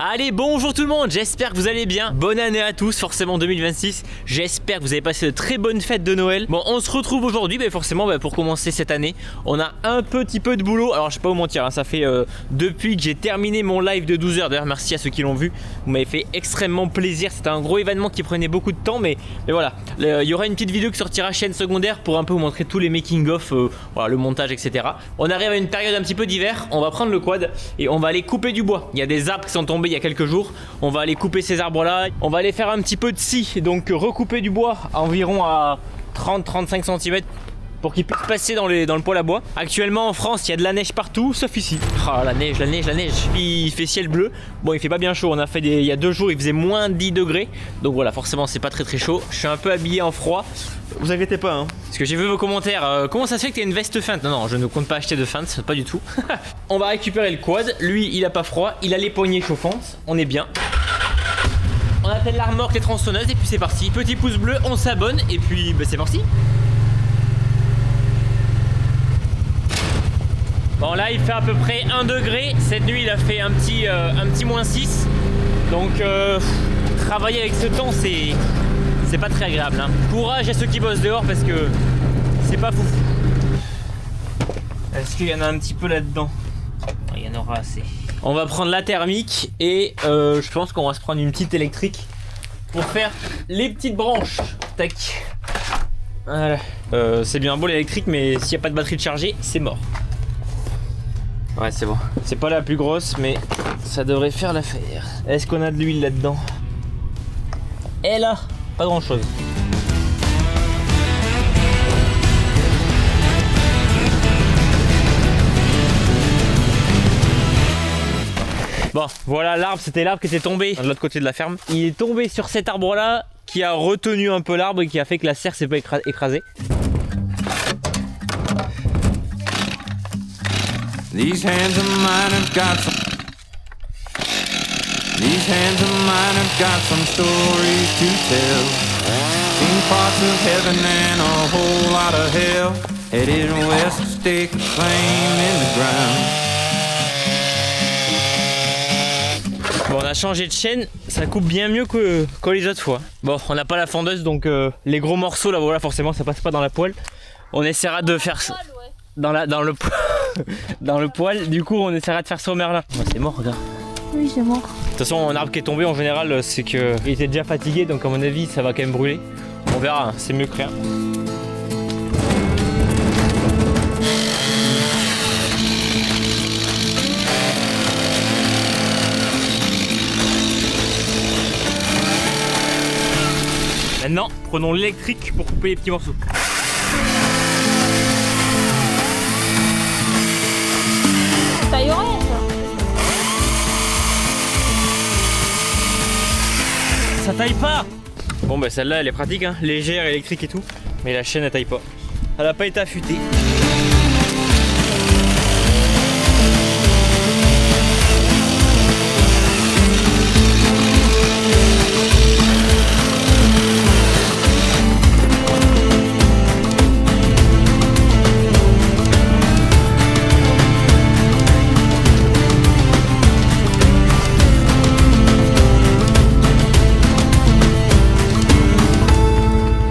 Allez, bonjour tout le monde, j'espère que vous allez bien. Bonne année à tous, forcément 2026. J'espère que vous avez passé de très bonnes fêtes de Noël. Bon, on se retrouve aujourd'hui, mais forcément pour commencer cette année, on a un petit peu de boulot. Alors je vais pas vous mentir, hein, ça fait depuis que j'ai terminé mon live de 12 h. D'ailleurs merci à ceux qui l'ont vu, vous m'avez fait extrêmement plaisir. C'était un gros événement qui prenait beaucoup de temps, mais voilà. Il y aura une petite vidéo qui sortira chaîne secondaire pour un peu vous montrer tous les making of, voilà, le montage, etc. On arrive à une période un petit peu d'hiver, on va prendre le quad et on va aller couper du bois. Il y a des arbres qui sont tombés il y a quelques jours, on va aller couper ces arbres là, on va aller faire un petit peu de scie, donc recouper du bois environ à 30-35 cm pour qu'il puisse passer dans le poêle à bois. Actuellement en France il y a de la neige partout sauf ici. Oh, la neige. Il fait ciel bleu. Bon, il fait pas bien chaud, on a fait il y a 2 jours il faisait moins 10 degrés, donc voilà, forcément c'est pas très chaud. Je suis un peu habillé en froid, vous inquiétez pas hein. Parce que j'ai vu vos commentaires, comment ça se fait que t'as une veste feinte? Non, je ne compte pas acheter de feinte, pas du tout. On va récupérer le quad, lui il a pas froid, il a les poignées chauffantes, on est bien. On appelle la remorque, les tronçonneuses et puis c'est parti. Petit pouce bleu, on s'abonne et puis c'est parti. Bon là il fait à peu près 1 degré, cette nuit il a fait un petit -6. Donc travailler avec ce temps c'est pas très agréable hein. Courage à ceux qui bossent dehors parce que c'est pas fou. Est-ce qu'il y en a un petit peu là-dedans? Il y en aura assez. On va prendre la thermique et je pense qu'on va se prendre une petite électrique pour faire les petites branches. Tac. Voilà. C'est bien beau l'électrique, mais s'il n'y a pas de batterie de charger, c'est mort. Ouais, c'est bon. C'est pas la plus grosse, mais ça devrait faire l'affaire. Est-ce qu'on a de l'huile là-dedans? Et là, pas grand-chose. Bon, voilà l'arbre, c'était l'arbre qui était tombé de l'autre côté de la ferme. Il est tombé sur cet arbre-là qui a retenu un peu l'arbre et qui a fait que la serre s'est pas écrasée. These hands of mine have got some. These hands of mine have got some stories to tell. Seen parts of heaven and a whole lot of hell. Headed west to stake a claim in the ground. Bon, on a changé de chaîne, ça coupe bien mieux que les autres fois. Bon, on n'a pas la fondeuse, donc les gros morceaux là, voilà, forcément ça passe pas dans la poêle. On essaiera de faire ça. Dans le dans le poêle, du coup on essaiera de faire ça au merlin. Oh, c'est mort, regarde. Oui, c'est mort. De toute façon un arbre qui est tombé en général c'est qu'il était déjà fatigué, donc à mon avis ça va quand même brûler. On verra, hein, c'est mieux que rien. Maintenant prenons l'électrique pour couper les petits morceaux. Ça y aurait ça taille pas. Bon bah celle-là elle est pratique hein, légère, électrique et tout. Mais la chaîne elle taille pas. Elle a pas été affûtée.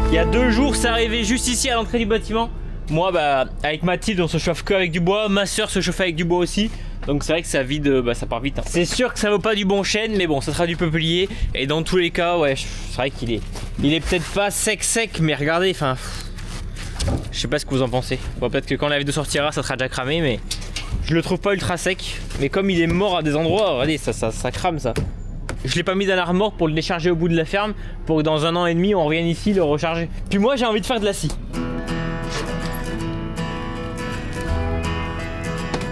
Il y a 2 jours, c'est arrivé juste ici à l'entrée du bâtiment. Moi, avec Mathilde, on se chauffe que avec du bois. Ma soeur se chauffe avec du bois aussi. Donc c'est vrai que ça vide, ça part vite. Hein. C'est sûr que ça vaut pas du bon chêne, mais bon, ça sera du peuplier. Et dans tous les cas, ouais, c'est vrai qu'il est peut-être pas sec, mais regardez, enfin, je sais pas ce que vous en pensez. Bon, peut-être que quand la vidéo sortira, ça sera déjà cramé, mais je le trouve pas ultra sec. Mais comme il est mort à des endroits, regardez, ça crame ça. Je l'ai pas mis dans la remorque pour le décharger au bout de la ferme, pour que dans 1 an et demi on revienne ici le recharger. Puis moi j'ai envie de faire de la scie.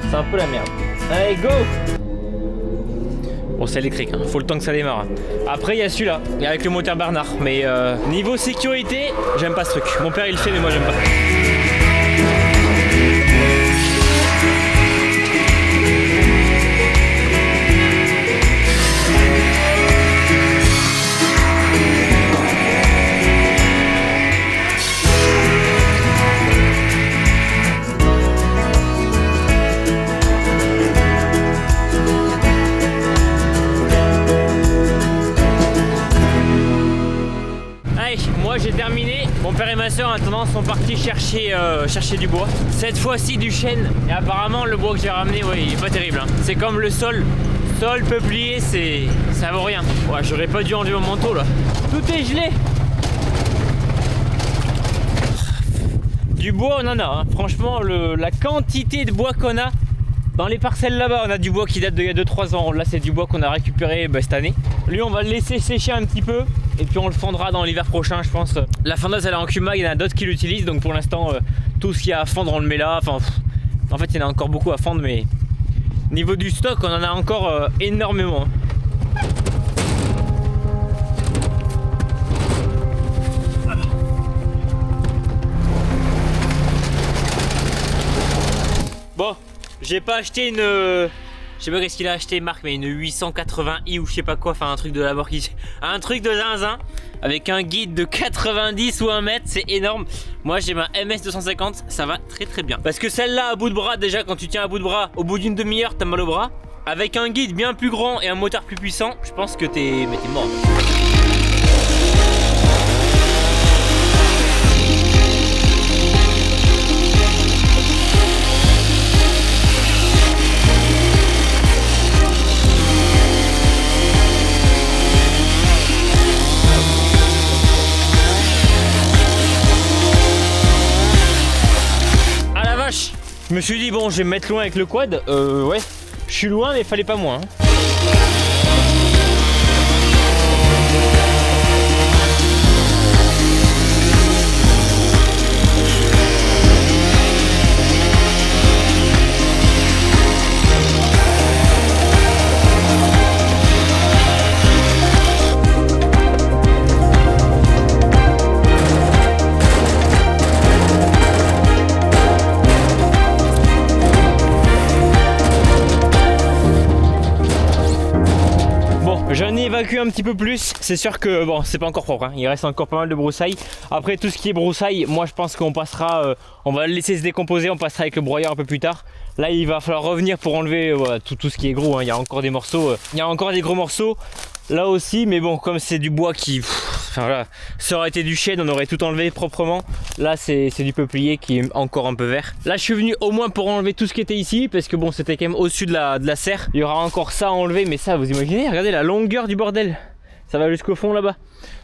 C'est un peu la merde. Allez go! Bon c'est électrique, hein. Faut le temps que ça démarre. Après il y a celui-là, avec le moteur Bernard. Mais niveau sécurité, j'aime pas ce truc. Mon père il le fait mais moi j'aime pas. Moi j'ai terminé, mon père et ma soeur maintenant sont partis chercher du bois. Cette fois-ci du chêne, et apparemment le bois que j'ai ramené, ouais, il est pas terrible hein. C'est comme le sol peuplier, ça vaut rien. Ouais, j'aurais pas dû enlever mon manteau là. Tout est gelé. Du bois on en a hein. Franchement la quantité de bois qu'on a dans les parcelles là-bas, on a du bois qui date d'il y a 2-3 ans. Là c'est du bois qu'on a récupéré cette année. Lui on va le laisser sécher un petit peu et puis on le fendra dans l'hiver prochain je pense. La fendeuse elle est en Kuma, il y en a d'autres qui l'utilisent, donc pour l'instant tout ce qu'il y a à fendre on le met là. Enfin en fait il y en a encore beaucoup à fendre, mais niveau du stock on en a encore énormément. Bon, j'ai pas acheté une... je sais pas qu'est-ce qu'il a acheté Marc, mais une 880i ou je sais pas quoi, enfin un truc de Lamborghini. Un truc de zinzin avec un guide de 90 ou 1 mètre, c'est énorme. Moi j'ai ma MS 250, ça va très très bien. Parce que celle-là à bout de bras, déjà quand tu tiens à bout de bras, au bout d'une demi-heure t'as mal au bras. Avec un guide bien plus grand et un moteur plus puissant, je pense que t'es mort. Je me suis dit bon je vais me mettre loin avec le quad, ouais, je suis loin mais fallait pas moins hein. J'en ai évacué un petit peu plus, c'est sûr que bon c'est pas encore propre hein. Il reste encore pas mal de broussailles. Après tout ce qui est broussailles, moi je pense qu'on passera, on va le laisser se décomposer, on passera avec le broyeur un peu plus tard. Là il va falloir revenir pour enlever tout ce qui est gros hein. Il y a encore des morceaux, il y a encore des gros morceaux là aussi, mais bon comme c'est du bois qui... Enfin voilà, ça aurait été du chêne, on aurait tout enlevé proprement. Là c'est du peuplier qui est encore un peu vert. Là je suis venu au moins pour enlever tout ce qui était ici, parce que bon c'était quand même au-dessus de la serre. Il y aura encore ça à enlever, mais ça vous imaginez, regardez la longueur du bordel. Ça va jusqu'au fond là-bas.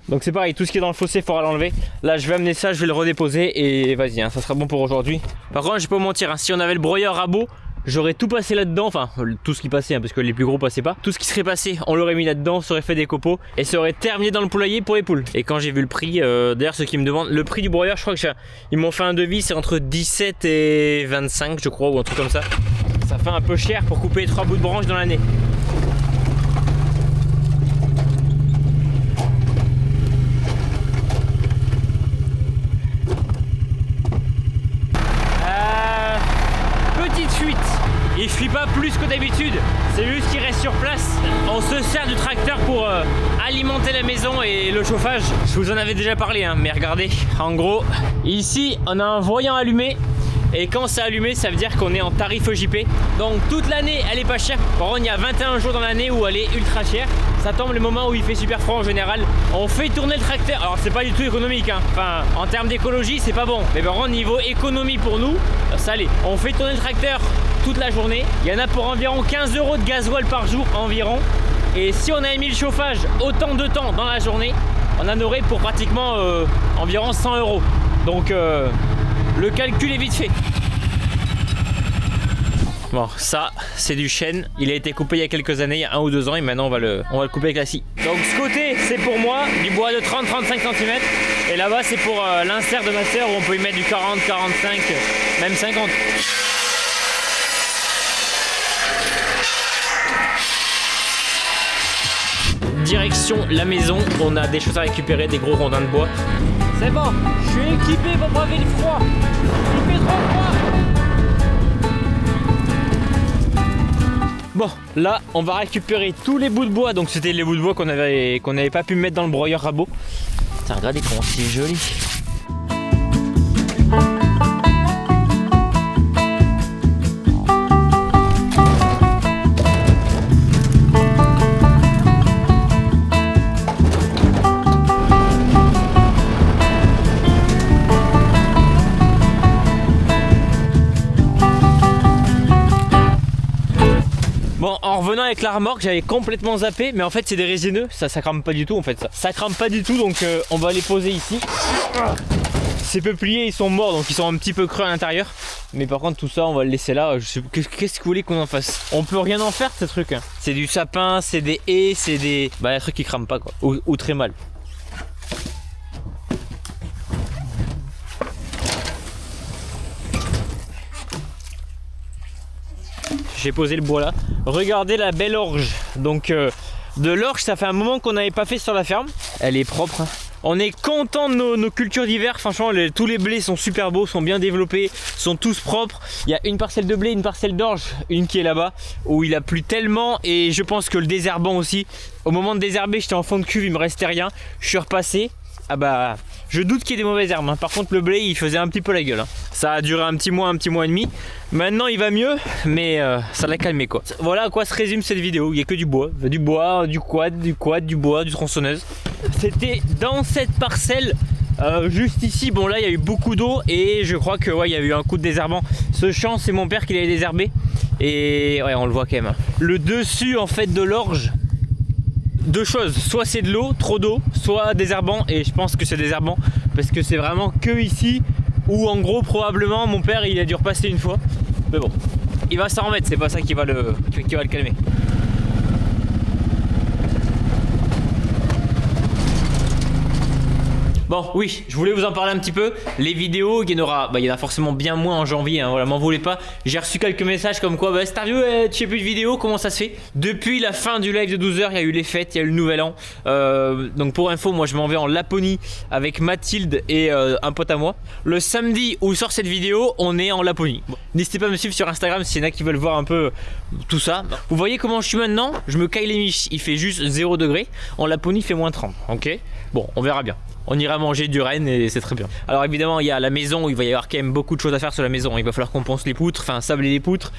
Donc c'est pareil, tout ce qui est dans le fossé il faudra l'enlever. Là je vais amener ça, je vais le redéposer et vas-y hein, ça sera bon pour aujourd'hui. Par contre je vais pas vous mentir hein, si on avait le broyeur rabot, j'aurais tout passé là-dedans, enfin tout ce qui passait hein, parce que les plus gros passaient pas. Tout ce qui serait passé, on l'aurait mis là-dedans, ça aurait fait des copeaux et ça aurait terminé dans le poulailler pour les poules. Et quand j'ai vu le prix, d'ailleurs ceux qui me demandent le prix du broyeur, je crois que ils m'ont fait un devis, c'est entre 17 et 25 je crois, ou un truc comme ça. Ça fait un peu cher pour couper 3 bouts de branche dans l'année. Petite fuite, il fuit pas plus que d'habitude, c'est juste qu'il reste sur place. On se sert du tracteur pour alimenter la maison et le chauffage. Je vous en avais déjà parlé hein, mais regardez, en gros ici on a un voyant allumé. Et quand c'est allumé, ça veut dire qu'on est en tarif JP. Donc toute l'année, elle est pas chère. Par contre, il y a 21 jours dans l'année où elle est ultra chère. Ça tombe le moment où il fait super froid en général. On fait tourner le tracteur. Alors c'est pas du tout économique hein. Enfin, en termes d'écologie, c'est pas bon. Mais par contre, niveau économie pour nous, ça l'est. On fait tourner le tracteur toute la journée. Il y en a pour environ 15 € de gasoil par jour environ. Et si on avait mis le chauffage autant de temps dans la journée, on en aurait pour pratiquement environ 100 €. Donc le calcul est vite fait. Bon, ça c'est du chêne. Il a été coupé il y a quelques années, il y a 1 ou 2 ans, et maintenant on va le couper avec la scie. Donc ce côté c'est pour moi, du bois de 30-35 cm. Et là-bas c'est pour l'insert de ma soeur où on peut y mettre du 40, 45, même 50. Direction la maison, on a des choses à récupérer, des gros rondins de bois. C'est bon, je suis équipé pour braver le froid. Il fait trop froid. Bon, là, on va récupérer tous les bouts de bois. Donc c'était les bouts de bois qu'on n'avait pas pu mettre dans le broyeur rabot. Tiens, regardez comment c'est joli. avec la remorque, j'avais complètement zappé, mais en fait c'est des résineux, ça crame pas du tout en fait. Ça crame pas du tout, donc on va les poser ici. Ces peupliers ils sont morts, donc ils sont un petit peu creux à l'intérieur. Mais par contre tout ça on va le laisser là. Qu'est-ce que vous voulez qu'on en fasse? On peut rien en faire de ces trucs, hein. C'est du sapin, c'est des haies, c'est des trucs qui crament pas quoi, ou très mal. J'ai posé le bois là. Regardez la belle orge. Donc de l'orge, ça fait un moment qu'on n'avait pas fait sur la ferme. Elle est propre, hein. On est content de nos cultures d'hiver. Franchement, tous les blés sont super beaux, sont bien développés, sont tous propres. Il y a une parcelle de blé, une parcelle d'orge, une qui est là-bas, où il a plu tellement. Et je pense que le désherbant aussi. Au moment de désherber, j'étais en fond de cuve, il me restait rien. Je suis repassé. Ah bah, je doute qu'il y ait des mauvaises herbes, hein. Par contre le blé il faisait un petit peu la gueule, hein. Ça a duré un petit mois et demi. Maintenant il va mieux, mais ça l'a calmé quoi. Voilà à quoi se résume cette vidéo. Il n'y a que du bois, du quad, du bois, du tronçonneuse. C'était dans cette parcelle, juste ici. Bon là il y a eu beaucoup d'eau et je crois que ouais, il y a eu un coup de désherbant. Ce champ c'est mon père qui l'avait désherbé. Et ouais on le voit quand même. Le dessus en fait de l'orge, deux choses, soit c'est de l'eau, trop d'eau, soit désherbant, et je pense que c'est désherbant parce que c'est vraiment que ici où en gros probablement mon père il a dû repasser une fois, mais bon il va s'en remettre, c'est pas ça qui va le calmer. Bon oui, je voulais vous en parler un petit peu. Les vidéos, il y en a forcément bien moins en janvier, hein, voilà, m'en voulez pas. J'ai reçu quelques messages comme quoi, bah Starview, tu fais plus de vidéos, comment ça se fait? Depuis la fin du live de 12h, il y a eu les fêtes, il y a eu le nouvel an. Donc pour info, moi je m'en vais en Laponie avec Mathilde et un pote à moi. Le samedi où sort cette vidéo, on est en Laponie. Bon, n'hésitez pas à me suivre sur Instagram s'il y en a qui veulent voir un peu tout ça. Vous voyez comment je suis maintenant? Je me caille les miches, il fait juste 0 degré. En Laponie, il fait moins 30, ok? Bon, on verra bien. On ira manger du renne et c'est très bien. Alors évidemment il y a la maison où il va y avoir quand même beaucoup de choses à faire sur la maison. Il va falloir qu'on ponce les poutres, enfin sabler les poutres,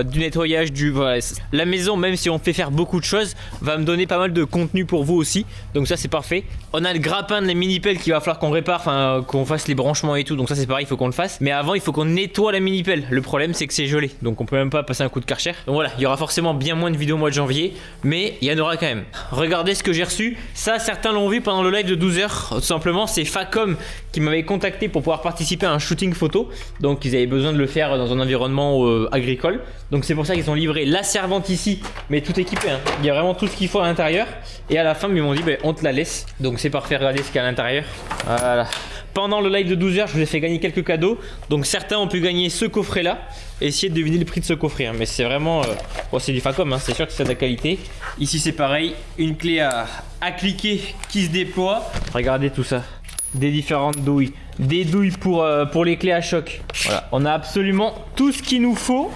du nettoyage, voilà. La maison, même si on fait faire beaucoup de choses, va me donner pas mal de contenu pour vous aussi. Donc ça c'est parfait. On a le grappin de la mini-pelle qu'il va falloir qu'on répare, enfin qu'on fasse les branchements et tout. Donc ça c'est pareil, il faut qu'on le fasse. Mais avant il faut qu'on nettoie la mini-pelle. Le problème c'est que c'est gelé, donc on peut même pas passer un coup de Karcher. Donc voilà, il y aura forcément bien moins de vidéos au mois de janvier, mais il y en aura quand même. Regardez ce que j'ai reçu. Ça certains l'ont vu pendant le live de 12h. Tout simplement c'est Facom qui m'avait contacté pour pouvoir participer à un shooting photo. Donc ils avaient besoin de le faire dans un environnement agricole. Donc c'est pour ça qu'ils ont livré la servante ici, mais tout équipé, hein. Il y a vraiment tout ce qu'il faut à l'intérieur. Et à la fin ils m'ont dit bah, on te la laisse. Donc c'est parfait, regardez ce qu'il y a à l'intérieur. Voilà. Pendant le live de 12h je vous ai fait gagner quelques cadeaux. Donc certains ont pu gagner ce coffret là. Essayez de deviner le prix de ce coffret, hein. Mais c'est vraiment bon, c'est du Facom, hein. C'est sûr que c'est de la qualité. Ici c'est pareil, une clé à cliquer qui se déploie. Regardez tout ça, des différentes douilles, des douilles pour les clés à choc. Voilà, on a absolument tout ce qu'il nous faut.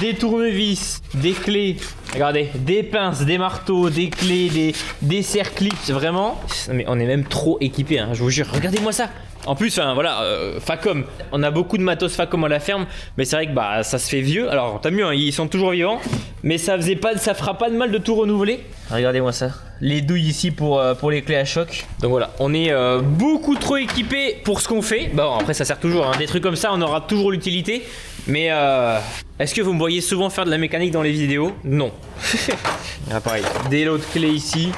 Des tournevis, des clés, regardez, des pinces, des marteaux, des clés, des serre-clips, vraiment. Mais on est même trop équipé, hein, je vous jure, regardez-moi ça. En plus, enfin, voilà, Facom, on a beaucoup de matos Facom à la ferme, mais c'est vrai que bah, ça se fait vieux. Alors t'as mieux, hein, ils sont toujours vivants, mais ça fera pas de mal de tout renouveler. Regardez-moi ça, les douilles ici pour les clés à choc. Donc voilà, on est beaucoup trop équipé pour ce qu'on fait. Bon après ça sert toujours, hein. Des trucs comme ça on aura toujours l'utilité. Mais est-ce que vous me voyez souvent faire de la mécanique dans les vidéos? Non. Ah, pareil, des lots de clés ici,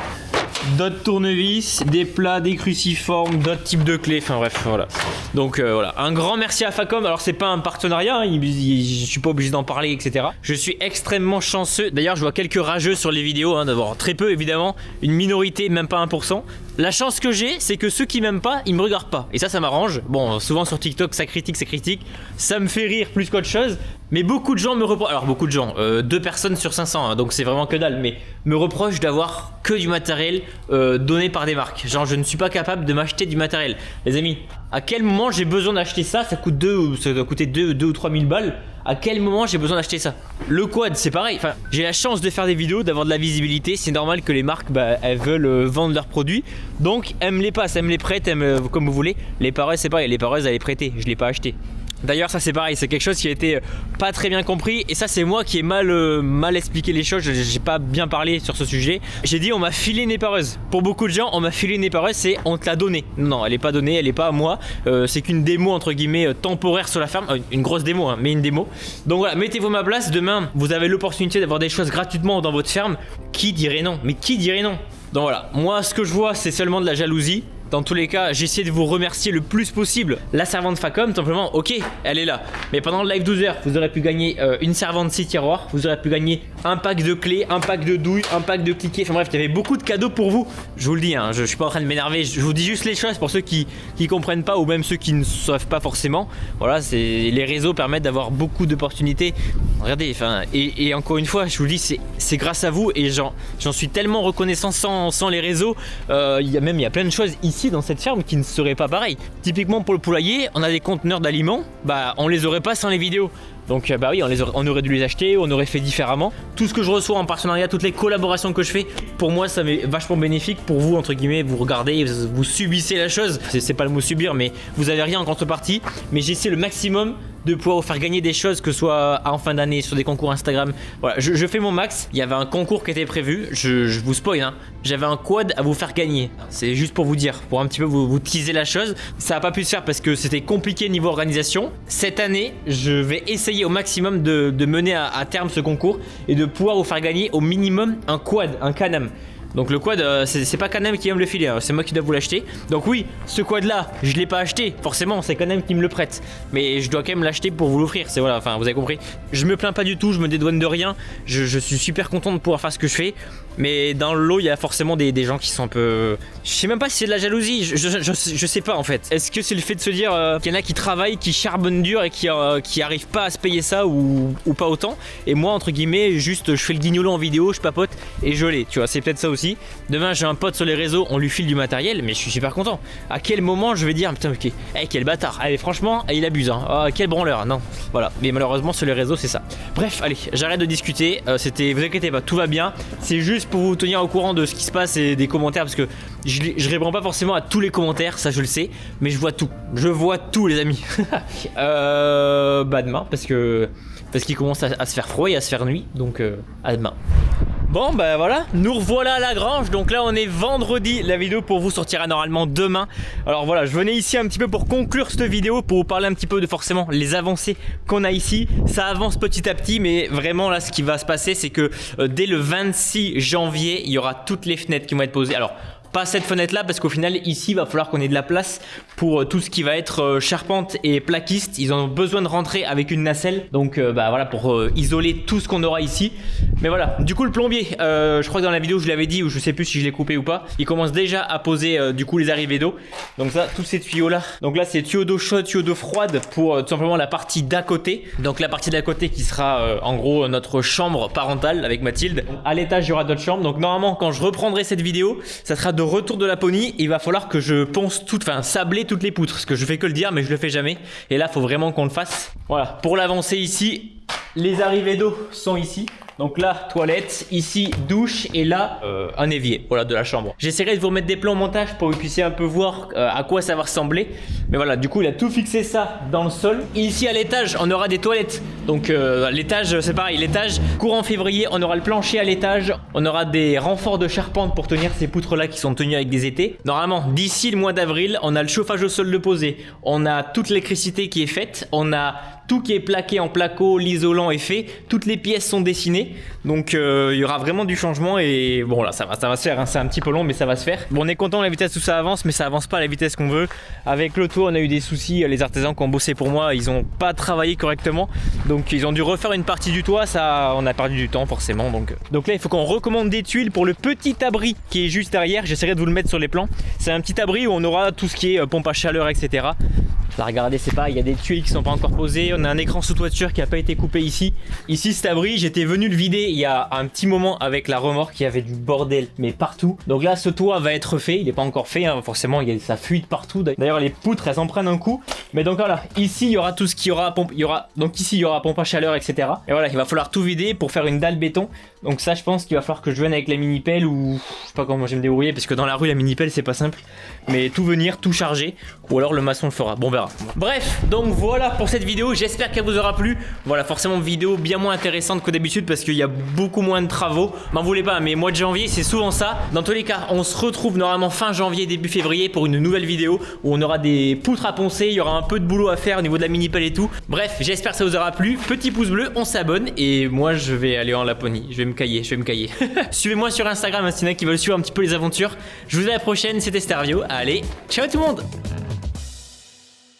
d'autres tournevis, des plats, des cruciformes, d'autres types de clés, enfin bref voilà. Donc voilà, un grand merci à Facom. Alors c'est pas un partenariat, hein, je suis pas obligé d'en parler etc. Je suis extrêmement chanceux, d'ailleurs je vois quelques rageux sur les vidéos, hein, d'abord très peu évidemment, une minorité, même pas 1%. La chance que j'ai, c'est que ceux qui m'aiment pas, ils me regardent pas. Et ça m'arrange. Bon, souvent sur TikTok, ça critique. Ça me fait rire plus qu'autre chose. Mais beaucoup de gens me reprochent. Alors, beaucoup de gens, 2 personnes sur 500, hein, donc c'est vraiment que dalle. Mais me reprochent d'avoir que du matériel donné par des marques. Genre, je ne suis pas capable de m'acheter du matériel. Les amis, à quel moment j'ai besoin d'acheter ça? Ça coûte 2 ou 3 000 balles. À quel moment j'ai besoin d'acheter ça? Le quad c'est pareil, enfin, j'ai la chance de faire des vidéos, d'avoir de la visibilité. C'est normal que les marques bah, elles veulent vendre leurs produits. Donc elles me les passent, elles me les prêtent, comme vous voulez. Les pareuses c'est pareil, les pareuses elles les prêtaient, je l'ai pas acheté. D'ailleurs ça c'est pareil, c'est quelque chose qui a été pas très bien compris et ça c'est moi qui ai mal expliqué les choses, j'ai pas bien parlé sur ce sujet. J'ai dit on m'a filé une épareuse. Pour beaucoup de gens on m'a filé une épareuse, c'est on te l'a donnée. Non, elle est pas donnée, elle est pas à moi, c'est qu'une démo entre guillemets temporaire sur la ferme, une grosse démo hein, mais une démo. Donc voilà, mettez-vous à ma place, demain vous avez l'opportunité d'avoir des choses gratuitement dans votre ferme, qui dirait non? Mais qui dirait non? Donc voilà, moi ce que je vois c'est seulement de la jalousie. Dans tous les cas, j'essaie de vous remercier le plus possible. La servante Facom, simplement, ok, elle est là. Mais pendant le live 12 heures, vous aurez pu gagner une servante 6 tiroirs. Vous aurez pu gagner un pack de clés, un pack de douilles, un pack de cliquets. Enfin bref, il y avait beaucoup de cadeaux pour vous. Je vous le dis, hein, je suis pas en train de m'énerver. Je vous dis juste les choses pour ceux qui comprennent pas ou même ceux qui ne savent pas forcément. Voilà, les réseaux permettent d'avoir beaucoup d'opportunités. Regardez, enfin, et encore une fois, je vous le dis, c'est grâce à vous et j'en suis tellement reconnaissant sans les réseaux. Il y a plein de choses ici dans cette ferme qui ne seraient pas pareilles. Typiquement pour le poulailler, on a des conteneurs d'aliments, bah on les aurait pas sans les vidéos. Donc bah oui, on aurait dû les acheter, on aurait fait différemment. Tout ce que je reçois en partenariat, toutes les collaborations que je fais, pour moi ça m'est vachement bénéfique. Pour vous entre guillemets, vous regardez, vous subissez la chose. C'est pas le mot subir, mais vous avez rien en contrepartie. Mais j'essaie le maximum de pouvoir vous faire gagner des choses, que ce soit en fin d'année sur des concours Instagram. Voilà, je fais mon max. Il y avait un concours qui était prévu, je vous spoil hein. J'avais un quad à vous faire gagner. C'est juste pour vous dire, pour un petit peu vous teaser la chose. Ça n'a pas pu se faire parce que c'était compliqué niveau organisation. Cette année, je vais essayer au maximum de mener à terme ce concours et de pouvoir vous faire gagner au minimum un quad, un Can-Am. Donc le quad, c'est pas Can-Am qui va me le filer, hein, c'est moi qui dois vous l'acheter. Donc oui, ce quad là, je l'ai pas acheté, forcément c'est Can-Am qui me le prête. Mais je dois quand même l'acheter pour vous l'offrir, c'est voilà, enfin vous avez compris. Je me plains pas du tout, je me dédouane de rien, je suis super content de pouvoir faire ce que je fais. Mais dans le lot, il y a forcément des gens qui sont un peu... Je sais même pas si c'est de la jalousie, je sais pas en fait. Est-ce que c'est le fait de se dire qu'il y en a qui travaillent, qui charbonnent dur et qui arrivent pas à se payer ça ou pas autant. Et moi entre guillemets, juste je fais le guignolo en vidéo, je papote et je l'ai, tu vois, c'est peut-être ça aussi. Demain j'ai un pote sur les réseaux, on lui file du matériel, mais je suis super content. À quel moment je vais dire putain ok, quel bâtard, allez franchement il abuse hein. Oh, quel branleur, non, voilà. Mais malheureusement sur les réseaux c'est ça. Bref allez, j'arrête de discuter, vous inquiétez pas, tout va bien. C'est juste pour vous tenir au courant de ce qui se passe et des commentaires parce que je réponds pas forcément à tous les commentaires, ça je le sais, mais je vois tout les amis. Bah demain parce qu'il commence à se faire froid et à se faire nuit, donc à demain. Bon bah voilà, nous revoilà à la grange, donc là on est vendredi, la vidéo pour vous sortira normalement demain. Alors voilà, je venais ici un petit peu pour conclure cette vidéo, pour vous parler un petit peu de forcément les avancées qu'on a ici. Ça avance petit à petit, mais vraiment là ce qui va se passer c'est que dès le 26 janvier, il y aura toutes les fenêtres qui vont être posées. Alors pas cette fenêtre là parce qu'au final ici il va falloir qu'on ait de la place pour tout ce qui va être charpente et plaquiste. Ils ont besoin de rentrer avec une nacelle, donc bah voilà, pour isoler tout ce qu'on aura ici. Mais voilà, du coup le plombier, je crois que dans la vidéo je l'avais dit, ou je sais plus si je l'ai coupé ou pas, il commence déjà à poser du coup les arrivées d'eau. Donc ça, tous ces tuyaux là, donc là c'est tuyaux d'eau chaude, tuyaux d'eau froide pour tout simplement la partie d'à côté. Donc la partie d'à côté qui sera en gros notre chambre parentale avec Mathilde. À l'étage il y aura d'autres chambres, donc normalement quand je reprendrai cette vidéo, ça sera de retour de Laponie. Il va falloir que je ponce sabler toutes les poutres, parce que je fais que le dire mais je le fais jamais. Et là faut vraiment qu'on le fasse. Voilà, pour l'avancer ici, les arrivées d'eau sont ici. Donc là, toilette, ici, douche et là, un évier, voilà, de la chambre. J'essaierai de vous remettre des plans au montage pour que vous puissiez un peu voir à quoi ça va ressembler. Mais voilà, du coup, il a tout fixé ça dans le sol. Ici, à l'étage, on aura des toilettes. Donc l'étage, c'est pareil, l'étage, courant février, on aura le plancher à l'étage. On aura des renforts de charpente pour tenir ces poutres-là qui sont tenues avec des étais. Normalement, d'ici le mois d'avril, on a le chauffage au sol de posé. On a toute l'électricité qui est faite. On a tout qui est plaqué en placo, l'isolant est fait, toutes les pièces sont dessinées, donc il y aura vraiment du changement et bon là ça va se faire, hein. C'est un petit peu long mais ça va se faire. Bon, on est content de la vitesse où ça avance, mais ça avance pas à la vitesse qu'on veut. Avec le toit on a eu des soucis, les artisans qui ont bossé pour moi ils ont pas travaillé correctement, donc ils ont dû refaire une partie du toit, ça on a perdu du temps forcément, donc là il faut qu'on recommande des tuiles pour le petit abri qui est juste derrière. J'essaierai de vous le mettre sur les plans. C'est un petit abri où on aura tout ce qui est pompe à chaleur etc. Là regardez, c'est pas, il y a des tuiles qui sont pas encore posées, on a un écran sous toiture qui a pas été coupé ici. Ici cet abri, j'étais venu le vider il y a un petit moment avec la remorque, il y avait du bordel mais partout. Donc là ce toit va être fait, il est pas encore fait, hein. Forcément ça fuite partout. D'ailleurs les poutres elles en prennent un coup. Mais donc voilà, ici il y aura tout ce qu'il y aura, donc ici il y aura pompe à chaleur etc. Et voilà, il va falloir tout vider pour faire une dalle béton. Donc ça je pense qu'il va falloir que je vienne avec la mini pelle ou je sais pas comment je vais me débrouiller parce que dans la rue la mini pelle c'est pas simple. Mais tout venir, tout charger ou alors le maçon le fera, bon on verra. Bref, donc voilà pour cette vidéo, j'espère qu'elle vous aura plu. Voilà, forcément vidéo bien moins intéressante que d'habitude parce qu'il y a beaucoup moins de travaux. M'en voulez pas, mais mois de janvier c'est souvent ça. Dans tous les cas, on se retrouve normalement fin janvier, début février pour une nouvelle vidéo où on aura des poutres à poncer, il y aura un peu de boulot à faire au niveau de la mini pelle et tout. Bref, j'espère que ça vous aura plu. Petit pouce bleu, on s'abonne et moi je vais aller en Laponie. Je vais me cailler. Suivez-moi sur Instagram, s'il y en a qui veulent suivre un petit peu les aventures. Je vous dis à la prochaine, c'était Starvio. Allez, ciao tout le monde!